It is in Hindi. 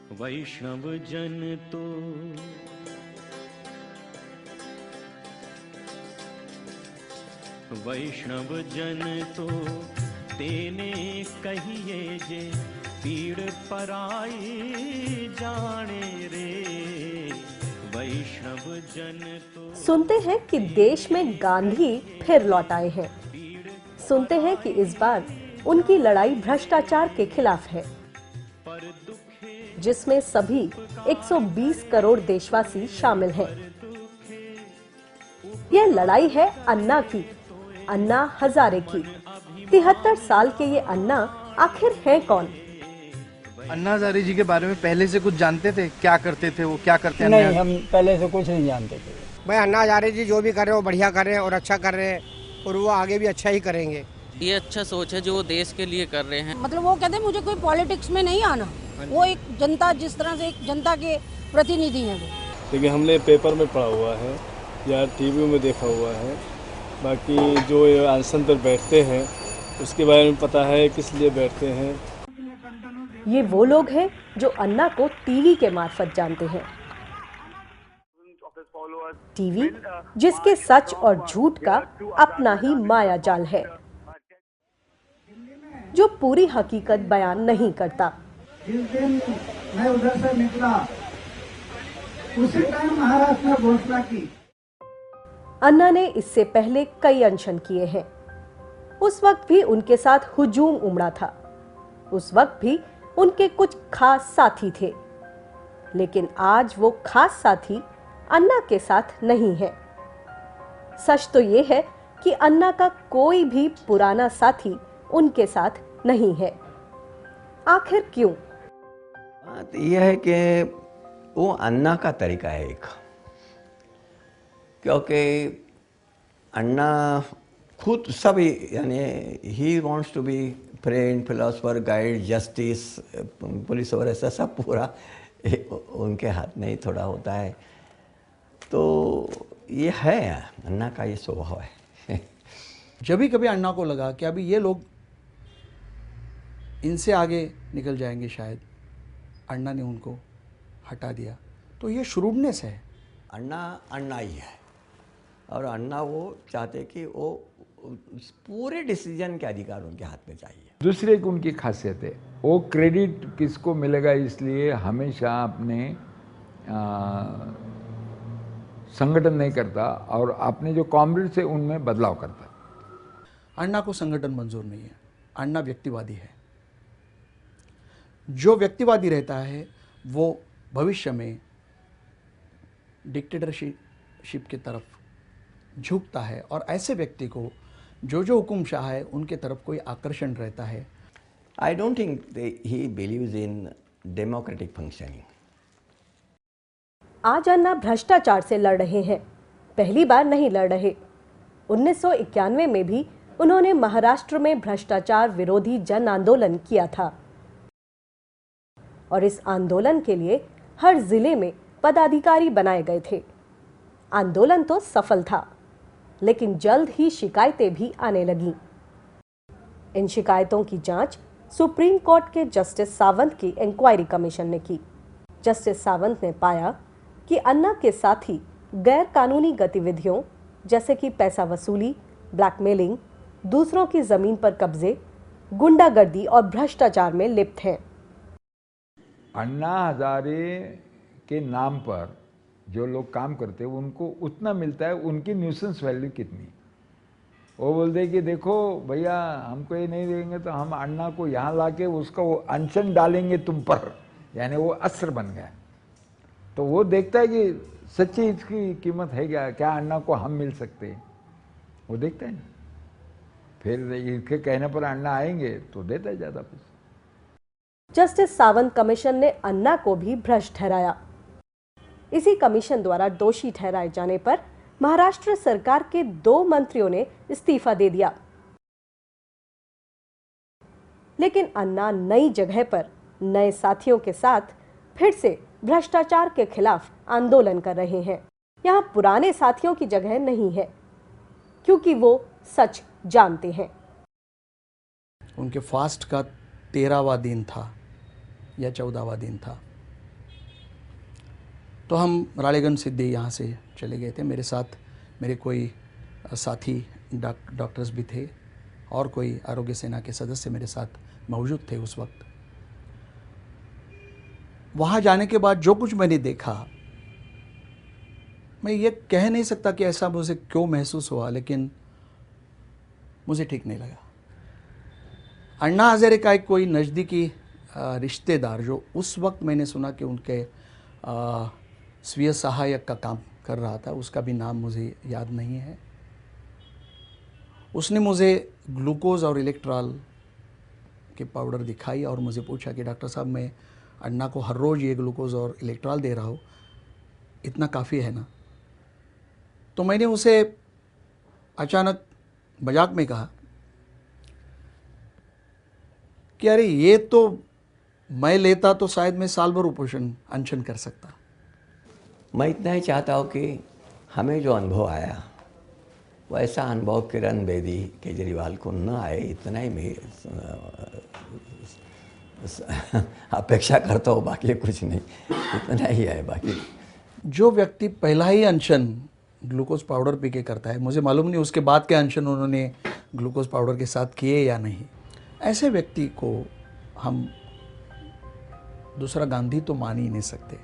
वैष्णव जन तो वैष्णव जन तो तेने कहिए जे पीड़ पराई जाने रे। वैष्णव जन तो सुनते हैं कि देश में गांधी फिर लौट आए हैं। सुनते हैं कि इस बार उनकी लड़ाई भ्रष्टाचार के खिलाफ है, जिसमें सभी 120 करोड़ देशवासी शामिल हैं। यह लड़ाई है अन्ना की, अन्ना हजारे की। 73 साल के ये अन्ना आखिर हैं कौन? अन्ना हजारे जी के बारे में पहले से कुछ जानते थे? क्या करते थे वो, क्या करते हैं? नहीं, हम पहले से कुछ नहीं जानते थे। भाई अन्ना हजारे जी जो भी कर रहे हैं वो बढ़िया कर रहे हैं और अच्छा कर रहे हैं और वो आगे भी अच्छा ही करेंगे। ये अच्छा सोच है जो वो देश के लिए कर रहे हैं। मतलब वो कहते हैं मुझे कोई पॉलिटिक्स में नहीं आना, वो एक जनता, जिस तरह से एक जनता के प्रतिनिधि हैं वो। देखिए, हमने पेपर में पढ़ा हुआ है या टीवी में देखा हुआ है, बाकी जो आसन पर बैठते हैं उसके बारे में पता है किस लिए बैठते हैं। ये वो लोग हैं जो अन्ना को टीवी के मार्फत जानते हैं। टीवी जिसके सच और झूठ का अपना ही माया जाल है, जो पूरी हकीकत बयान नहीं करता। जिस दिन मैं उधर से निकला उसी टाइम महाराष्ट्र ने घोषणा की। अन्ना ने इससे पहले कई अनशन किए हैं। उस वक्त भी उनके साथ हुजूम उमड़ा था। उस वक्त भी उनके कुछ खास साथी थे, लेकिन आज वो खास साथी अन्ना के साथ नहीं है। सच तो ये है कि अन्ना का कोई भी पुराना साथी उनके साथ नहीं है। आखिर क्यों? बात यह है कि वो अन्ना का तरीका है एक, क्योंकि अन्ना खुद सभी, यानी ही wants to be friend, philosopher, guide, justice, police और ऐसा सब पूरा उनके हाथ में ही थोड़ा होता है। तो ये है अन्ना का, ये स्वभाव है। जब भी कभी अन्ना को लगा कि अभी ये लोग इनसे आगे निकल जाएंगे शायद, अन्ना ने उनको हटा दिया। तो ये शुरूडनेस है। अन्ना अन्ना ही है, और अन्ना वो चाहते कि वो पूरे डिसीजन के अधिकार उनके हाथ में चाहिए। दूसरे की उनकी खासियत है, वो क्रेडिट किसको मिलेगा इसलिए हमेशा अपने संगठन नहीं करता और अपने जो कॉमरेड्स है उनमें बदलाव करता। अन्ना को संगठन मंजूर नहीं है। अन्ना व्यक्तिवादी है। जो व्यक्तिवादी रहता है वो भविष्य में डिक्टेटरशिप की तरफ झुकता है, और ऐसे व्यक्ति को जो जो हुकुमशाह है उनके तरफ कोई आकर्षण रहता है। I don't think he believes in democratic functioning. आज अन्ना भ्रष्टाचार से लड़ रहे हैं, पहली बार नहीं लड़ रहे। 1991 में भी उन्होंने महाराष्ट्र में भ्रष्टाचार विरोधी जन आंदोलन किया था, और इस आंदोलन के लिए हर जिले में पदाधिकारी बनाए गए थे। आंदोलन तो सफल था, लेकिन जल्द ही शिकायतें भी आने लगीं। इन शिकायतों की जांच सुप्रीम कोर्ट के जस्टिस सावंत की इंक्वायरी कमीशन ने की। जस्टिस सावंत ने पाया कि अन्ना के साथी गैर कानूनी गतिविधियों जैसे कि पैसा वसूली, ब्लैकमेलिंग, दूसरों की जमीन पर कब्जे, गुंडागर्दी और भ्रष्टाचार में लिप्त हैं। अन्ना हजारे के नाम पर जो लोग काम करते हैं उनको उतना मिलता है, उनकी न्यूसेंस वैल्यू कितनी। वो बोलते हैं कि देखो भैया हमको ये नहीं देंगे तो हम अन्ना को यहाँ लाके उसका वो अनशन डालेंगे तुम पर, यानी वो अस्त्र बन गया। तो वो देखता है कि सच्ची इसकी कीमत है क्या, क्या अन्ना को हम मिल सकते हैं, वो देखता है ना। फिर इसके कहने पर अन्ना आएंगे तो देता है ज़्यादा पैसा। जस्टिस सावंत कमीशन ने अन्ना को भी भ्रष्ट ठहराया। इसी कमीशन द्वारा दोषी ठहराए जाने पर महाराष्ट्र सरकार के 2 मंत्रियों ने इस्तीफा दे दिया। लेकिन अन्ना नई जगह पर नए साथियों के साथ फिर से भ्रष्टाचार के खिलाफ आंदोलन कर रहे हैं। यहाँ पुराने साथियों की जगह नहीं है, क्योंकि वो सच जानते हैं। उनके फास्ट का 13वां दिन था या 14वां दिन था, तो हम रालेगंज सिद्धि यहाँ से चले गए थे। मेरे साथ मेरे कोई साथी डॉक्टर्स भी थे और कोई आरोग्य सेना के सदस्य मेरे साथ मौजूद थे उस वक्त। वहाँ जाने के बाद जो कुछ मैंने देखा, मैं ये कह नहीं सकता कि ऐसा मुझे क्यों महसूस हुआ, लेकिन मुझे ठीक नहीं लगा। अन्ना हजारे का एक कोई नज़दीकी रिश्तेदार, जो उस वक्त मैंने सुना कि उनके स्वीय सहायक का काम कर रहा था, उसका भी नाम मुझे याद नहीं है, उसने मुझे ग्लूकोज और इलेक्ट्रॉल के पाउडर दिखाई और मुझे पूछा कि डॉक्टर साहब, मैं अन्ना को हर रोज़ ये ग्लूकोज और इलेक्ट्रॉल दे रहा हूँ, इतना काफ़ी है ना? तो मैंने उसे अचानक मजाक में कहा कि अरे ये तो मैं लेता तो शायद मैं साल भर उपोषण अनशन कर सकता। मैं इतना ही चाहता हूँ कि हमें जो अनुभव आया वैसा अनुभव किरण बेदी केजरीवाल को न आए, इतना ही मैं अपेक्षा करता हूँ, बाकी कुछ नहीं, इतना ही है। बाकी जो व्यक्ति पहला ही अनशन ग्लूकोज पाउडर पी के करता है, मुझे मालूम नहीं उसके बाद के अनशन उन्होंने ग्लूकोज पाउडर के साथ किए या नहीं, ऐसे व्यक्ति को हम दूसरा गांधी तो मान ही नहीं सकते।